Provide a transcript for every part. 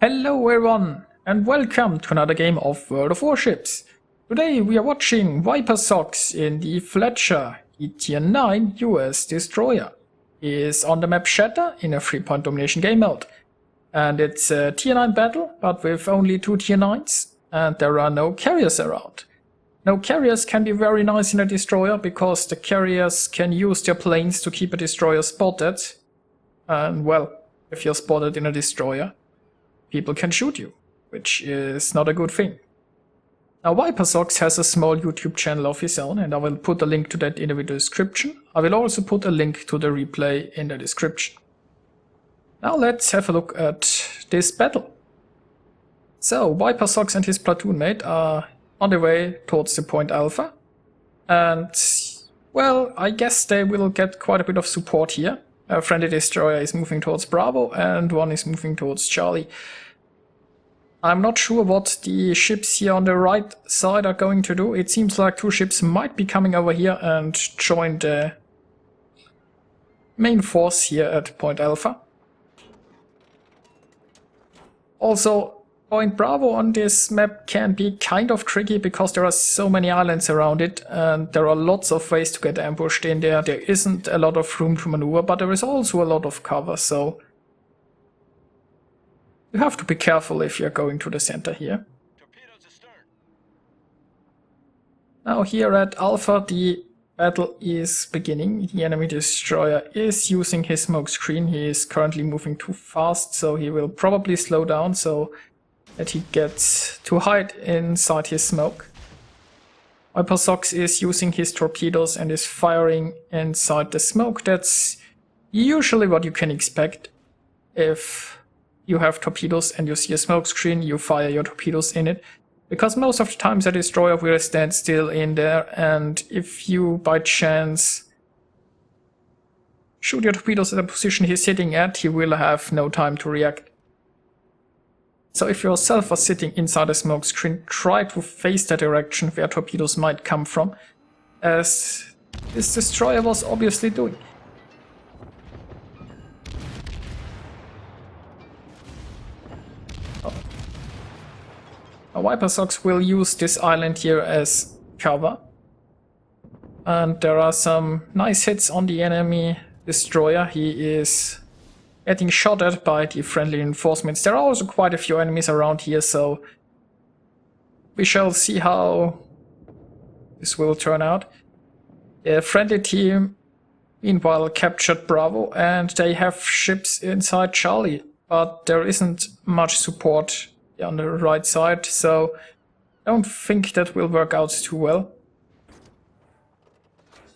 Hello everyone, and welcome to another game of World of Warships. Today we are watching vipersocks in the Fletcher Tier 9 US destroyer. He is on the map Shatter in a 3-point domination game mode. And it's a Tier 9 battle, but with only 2 Tier 9s, and there are no carriers around. No carriers can be very nice in a destroyer, because the carriers can use their planes to keep a destroyer spotted. And well, if you're spotted in a destroyer, people can shoot you, which is not a good thing. Now vipersocks has a small YouTube channel of his own, and I will put a link to that in the video description. I will also put a link to the replay in the description. Now let's have a look at this battle. So vipersocks and his platoon mate are on the way towards the point Alpha, and well, I guess they will get quite a bit of support here. A friendly destroyer is moving towards Bravo and one is moving towards Charlie. I'm not sure what the ships here on the right side are going to do. It seems like 2 ships might be coming over here and join the main force here at point Alpha. Also, point Bravo on this map can be kind of tricky because there are so many islands around it and there are lots of ways to get ambushed in there. There isn't a lot of room to maneuver, but there is also a lot of cover, so you have to be careful if you're going to the center here. Now here at Alpha the battle is beginning. The enemy destroyer is using his smoke screen. He is currently moving too fast, so he will probably slow down so that he gets to hide inside his smoke. vipersocks is using his torpedoes and is firing inside the smoke. That's usually what you can expect. If you have torpedoes and you see a smoke screen, you fire your torpedoes in it. Because most of the times a destroyer will stand still in there, and if you by chance shoot your torpedoes at the position he's sitting at, he will have no time to react. So if you yourself are sitting inside a smoke screen, try to face the direction where torpedoes might come from, as this destroyer was obviously doing. Now vipersocks will use this island here as cover. And there are some nice hits on the enemy destroyer. He is getting shot at by the friendly reinforcements. There are also quite a few enemies around here, so we shall see how this will turn out. The friendly team meanwhile captured Bravo and they have ships inside Charlie, but there isn't much support on the right side, so I don't think that will work out too well.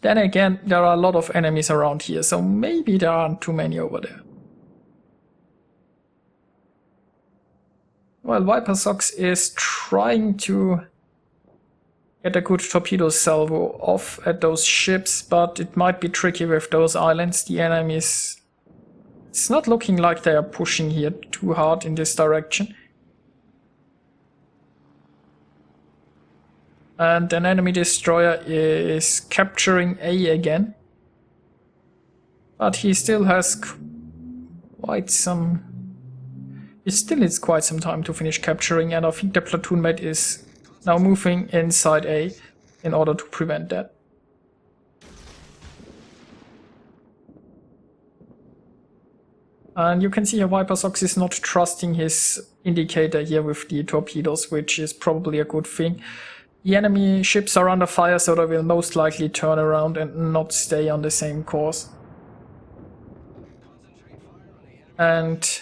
Then again, there are a lot of enemies around here, so maybe there aren't too many over there. Well, vipersocks is trying to get a good torpedo salvo off at those ships, but it might be tricky with those islands. The enemies, it's not looking like they are pushing here too hard in this direction. And an enemy destroyer is capturing A again. But he still has quite some... He still needs quite some time to finish capturing, and I think the platoon mate is now moving inside A in order to prevent that. And you can see here vipersocks is not trusting his indicator here with the torpedoes, which is probably a good thing. The enemy ships are under fire, so they will most likely turn around and not stay on the same course. And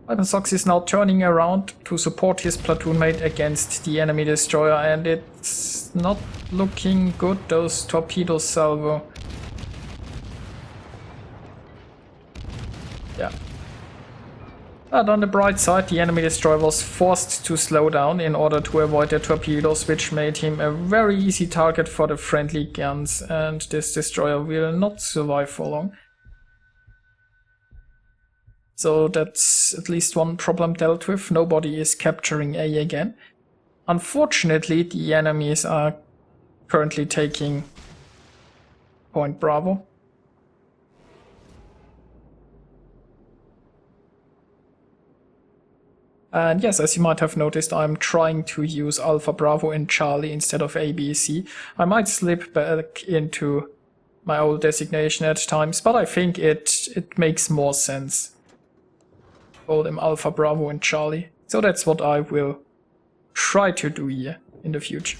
vipersocks is now turning around to support his platoon mate against the enemy destroyer, and it's not looking good, those torpedoes salvo. Yeah. But on the bright side, the enemy destroyer was forced to slow down in order to avoid the torpedoes, which made him a very easy target for the friendly guns, and this destroyer will not survive for long. So that's at least one problem dealt with. Nobody is capturing A again. Unfortunately, the enemies are currently taking point Bravo. And yes, as you might have noticed, I'm trying to use Alpha, Bravo, and Charlie instead of A, B, C. I might slip back into my old designation at times, but I think it makes more sense. Call them Alpha, Bravo, and Charlie. So that's what I will try to do here in the future.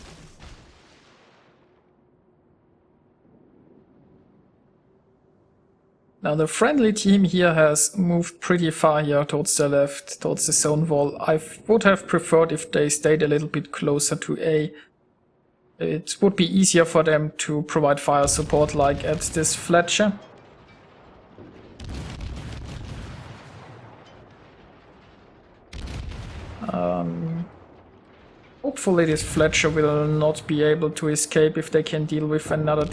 Now the friendly team here has moved pretty far here towards the left, towards the zone wall. I would have preferred if they stayed a little bit closer to A. It would be easier for them to provide fire support like at this Fletcher. Hopefully this Fletcher will not be able to escape if they can deal with another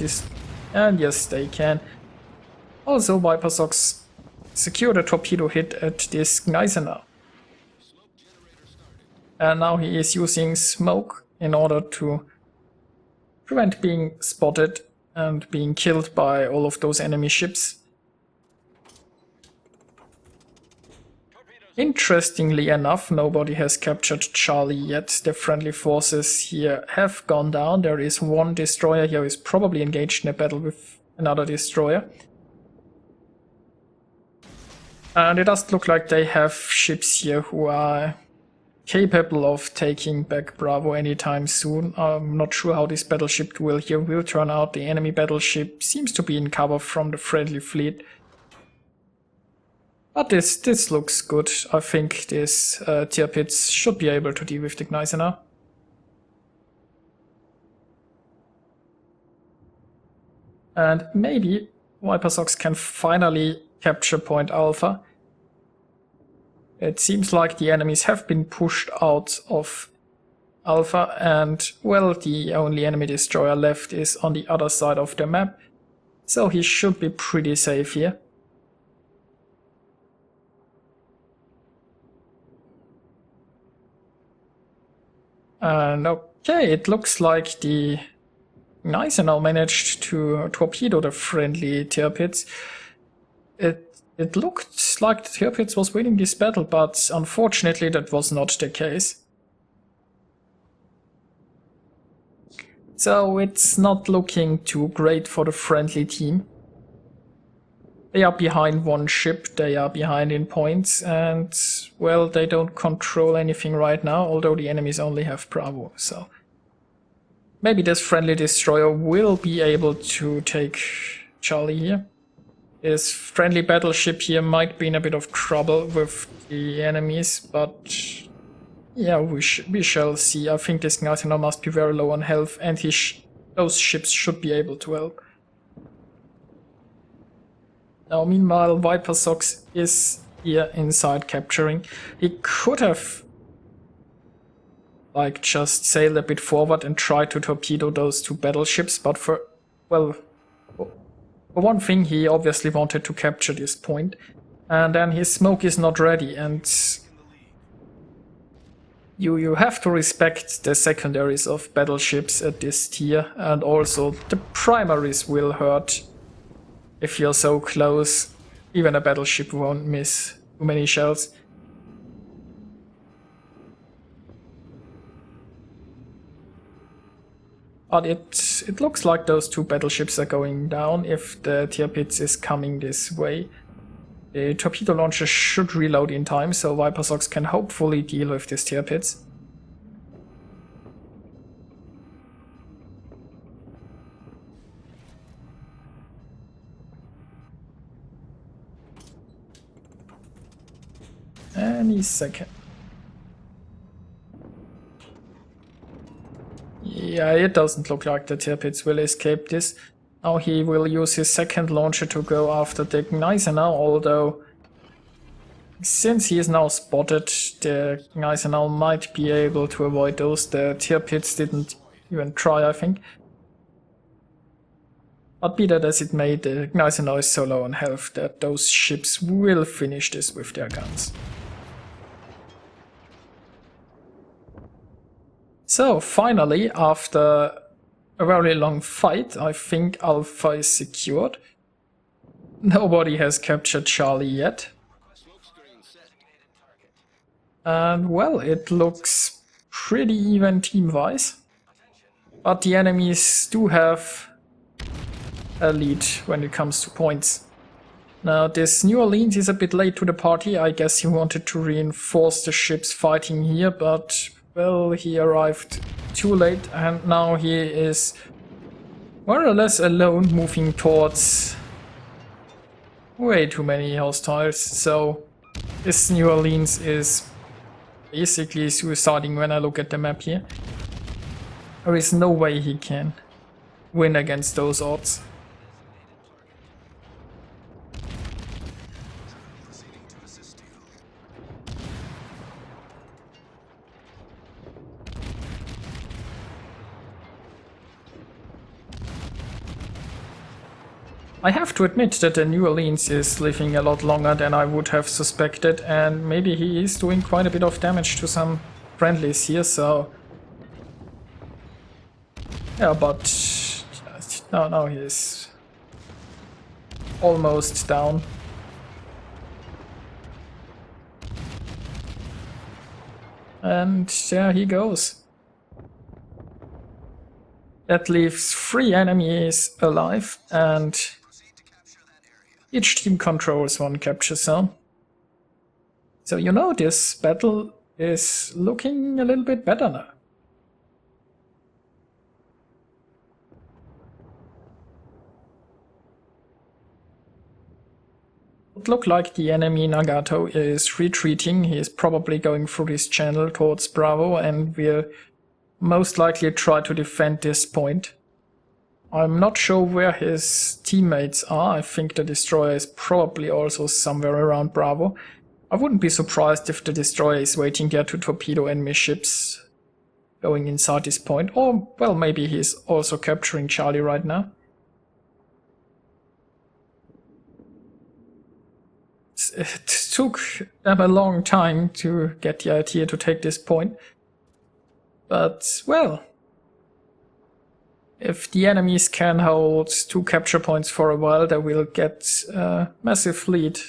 and yes, they can. Also, vipersocks secured a torpedo hit at this Gneisenau. And now he is using smoke in order to prevent being spotted and being killed by all of those enemy ships. Interestingly enough, nobody has captured Charlie yet. The friendly forces here have gone down. There is one destroyer here who is probably engaged in a battle with another destroyer. And it does look like they have ships here who are capable of taking back Bravo anytime soon. I'm not sure how this battleship will turn out. The enemy battleship seems to be in cover from the friendly fleet. But this looks good. I think this Tirpitz should be able to deal with the Gneisenau. And maybe vipersocks can finally capture Point Alpha. It seems like the enemies have been pushed out of Alpha and, well, the only enemy destroyer left is on the other side of the map. So he should be pretty safe here. And okay, it looks like the Gneisenau managed to torpedo the friendly Tirpitz. It looked like the Tirpitz was winning this battle, but unfortunately that was not the case. So it's not looking too great for the friendly team. They are behind one ship, they are behind in points, and, well, they don't control anything right now, although the enemies only have Bravo, so maybe this friendly destroyer will be able to take Charlie here. This friendly battleship here might be in a bit of trouble with the enemies, but yeah, we shall see. I think this Gneisenau must be very low on health, and those ships should be able to help. Now, meanwhile, vipersocks is here inside capturing. He could have, like, just sailed a bit forward and tried to torpedo those two battleships, but for one thing, he obviously wanted to capture this point, and then his smoke is not ready, and you have to respect the secondaries of battleships at this tier, and also the primaries will hurt if you're so close. Even a battleship won't miss too many shells. But it looks like those two battleships are going down if the Tirpitz is coming this way. The torpedo launcher should reload in time, so vipersocks can hopefully deal with this Tirpitz. Any second. Yeah, it doesn't look like the Tirpitz will escape this. Now he will use his second launcher to go after the Gneisenau, although since he is now spotted, the Gneisenau might be able to avoid those. The Tirpitz didn't even try, I think. But be that as it may, the Gneisenau is so low on health that those ships will finish this with their guns. So finally, after a very long fight, I think Alpha is secured. Nobody has captured Charlie yet. And well, it looks pretty even team-wise. But the enemies do have a lead when it comes to points. Now, this New Orleans is a bit late to the party. I guess he wanted to reinforce the ships fighting here, but, well, he arrived too late, and now he is more or less alone, moving towards way too many hostiles. So, this New Orleans is basically suiciding when I look at the map here. There is no way he can win against those odds. I have to admit that the New Orleans is living a lot longer than I would have suspected, and maybe he is doing quite a bit of damage to some friendlies here, so... Yeah, but... No, he is almost down. And there he goes. That leaves 3 enemies alive, and each team controls 1 capture zone. So you know, this battle is looking a little bit better now. It looks like the enemy Nagato is retreating. He is probably going through this channel towards Bravo and will most likely try to defend this point. I'm not sure where his teammates are. I think the destroyer is probably also somewhere around Bravo. I wouldn't be surprised if the destroyer is waiting there to torpedo enemy ships going inside this point. Or, well, maybe he's also capturing Charlie right now. It took them a long time to get the idea to take this point. But, well, if the enemies can hold 2 capture points for a while, they will get a massive lead.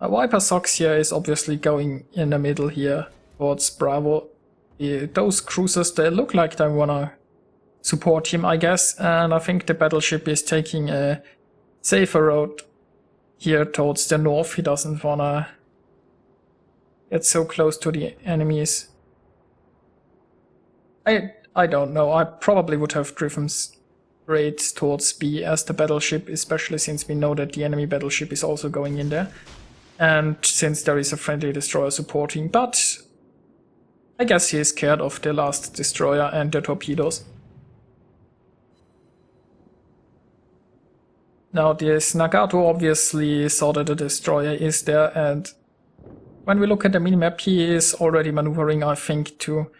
A vipersocks here is obviously going in the middle here towards Bravo. Those cruisers, they look like they wanna support him, I guess, and I think the battleship is taking a safer road here towards the north. He doesn't wanna get so close to the enemies. I don't know. I probably would have driven straight towards B as the battleship, especially since we know that the enemy battleship is also going in there. And since there is a friendly destroyer supporting, but I guess he is scared of the last destroyer and the torpedoes. Now this Nagato obviously saw that the destroyer is there, and when we look at the minimap, he is already maneuvering, I think, to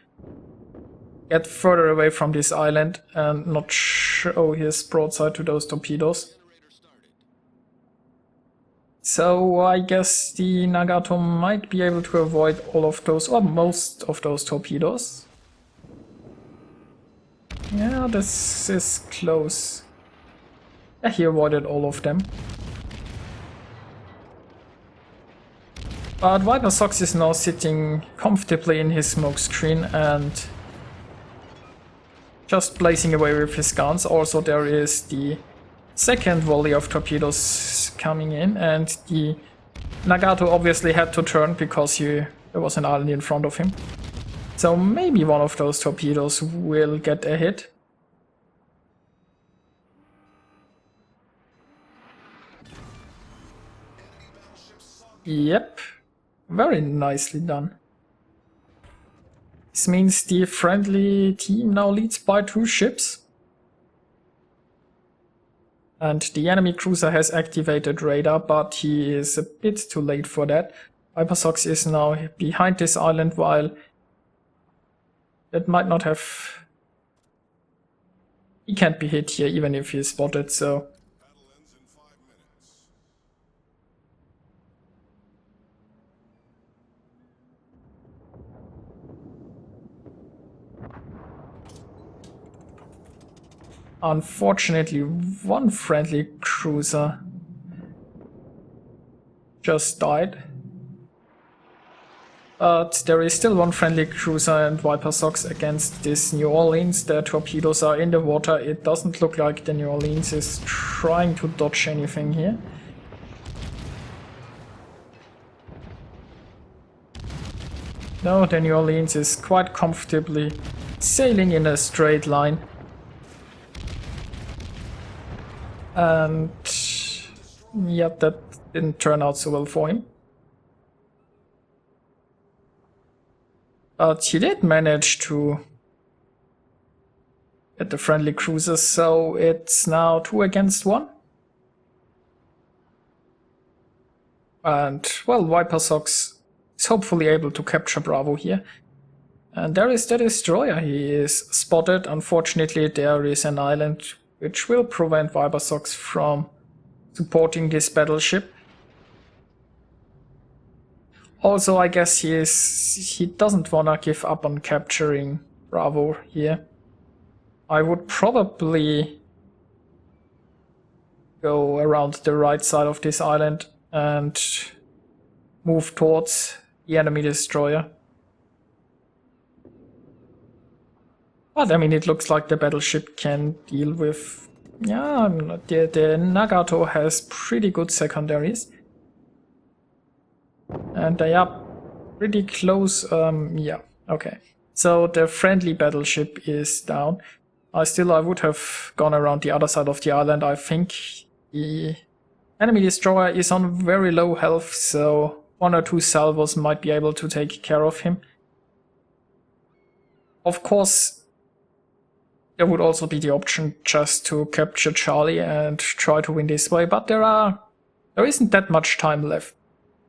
get further away from this island and not show his broadside to those torpedoes. So I guess the Nagato might be able to avoid all of those, or most of those torpedoes. Yeah, this is close. Yeah, he avoided all of them. But vipersocks is now sitting comfortably in his smokescreen and just blazing away with his guns. Also, there is the second volley of torpedoes coming in, and the Nagato obviously had to turn because there was an island in front of him. So maybe one of those torpedoes will get a hit. Yep, very nicely done. This means the friendly team now leads by 2 ships. And the enemy cruiser has activated radar, but he is a bit too late for that. vipersocks is now behind this island, while that might not have... He can't be hit here even if he is spotted, so... Unfortunately, one friendly cruiser just died. But there is still one friendly cruiser and vipersocks against this New Orleans. Their torpedoes are in the water. It doesn't look like the New Orleans is trying to dodge anything here. No, the New Orleans is quite comfortably sailing in a straight line. And yeah, that didn't turn out so well for him. But he did manage to get the friendly cruisers, so it's now 2 against 1. And, well, vipersocks is hopefully able to capture Bravo here. And there is the destroyer. He is spotted. Unfortunately, there is an island which will prevent vipersocks from supporting this battleship. Also, I guess he doesn't wanna give up on capturing Bravo here. I would probably go around the right side of this island and move towards the enemy destroyer. But I mean, it looks like the battleship can deal with... yeah, the Nagato has pretty good secondaries. And they are pretty close, yeah, okay. So the friendly battleship is down. I would have gone around the other side of the island. I think the enemy destroyer is on very low health, so 1 or 2 salvos might be able to take care of him. Of course, there would also be the option just to capture Charlie and try to win this way, but there isn't that much time left.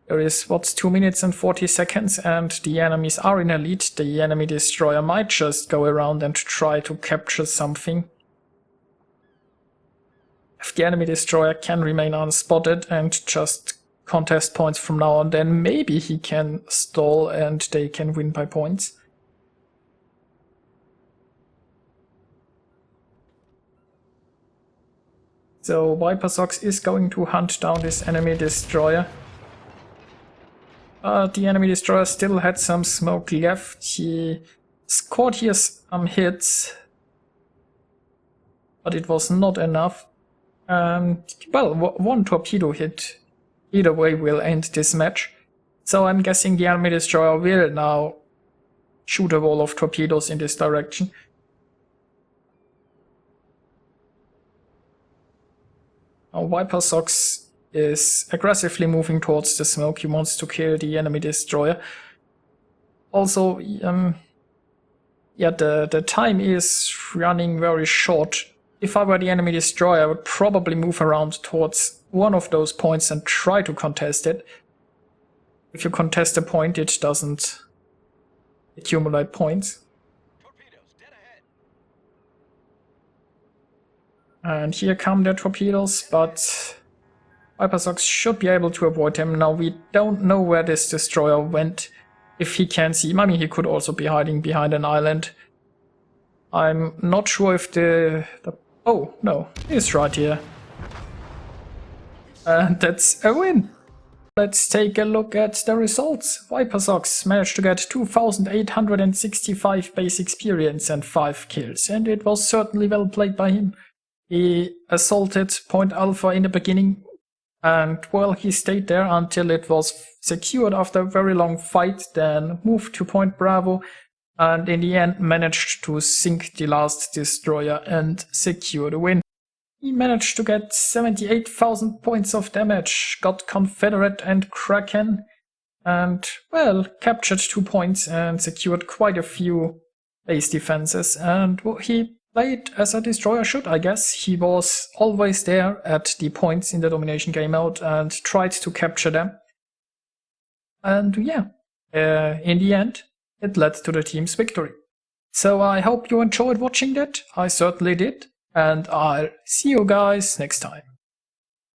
There is, 2 minutes and 40 seconds, and the enemies are in a lead. The enemy destroyer might just go around and try to capture something. If the enemy destroyer can remain unspotted and just contest points from now on, then maybe he can stall and they can win by points. So vipersocks is going to hunt down this enemy destroyer. The enemy destroyer still had some smoke left. He scored here some hits, but it was not enough. Well, 1 torpedo hit either way will end this match. So I'm guessing the enemy destroyer will now shoot a wall of torpedoes in this direction. Now vipersocks is aggressively moving towards the smoke. He wants to kill the enemy destroyer. Also, yeah, the time is running very short. If I were the enemy destroyer, I would probably move around towards one of those points and try to contest it. If you contest a point, it doesn't accumulate points. And here come the torpedoes, but vipersocks should be able to avoid him. Now we don't know where this destroyer went. If he can see him, I mean, he could also be hiding behind an island. I'm not sure if oh, no, he's right here. And that's a win. Let's take a look at the results. vipersocks managed to get 2,865 base experience and 5 kills, and it was certainly well played by him. He assaulted Point Alpha in the beginning, and well, he stayed there until it was secured after a very long fight, then moved to Point Bravo, and in the end managed to sink the last destroyer and secure the win. He managed to get 78,000 points of damage, got Confederate and Kraken, and, well, captured 2 points and secured quite a few base defenses, and he played as a destroyer should, I guess. He was always there at the points in the domination game mode and tried to capture them. And yeah, in the end, it led to the team's victory. So I hope you enjoyed watching that. I certainly did. And I'll see you guys next time.